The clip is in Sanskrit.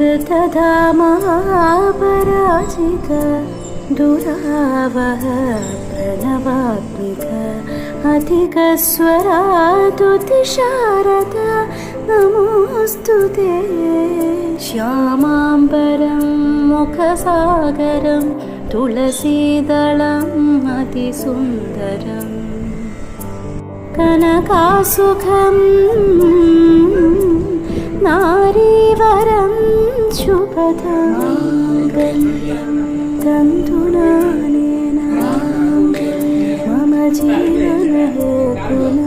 ऋतधामापराजित दुरावह प्रणवात्मिक अधिकस्वरातुतिशारद नमोऽस्तु ते। श्यामाम्बरं मुखसागरं तुलसीदलम् अतिसुन्दरम् कनकासुखं नारीवरं शुभदं तन्तुनानेन मम जीवनहेतुना।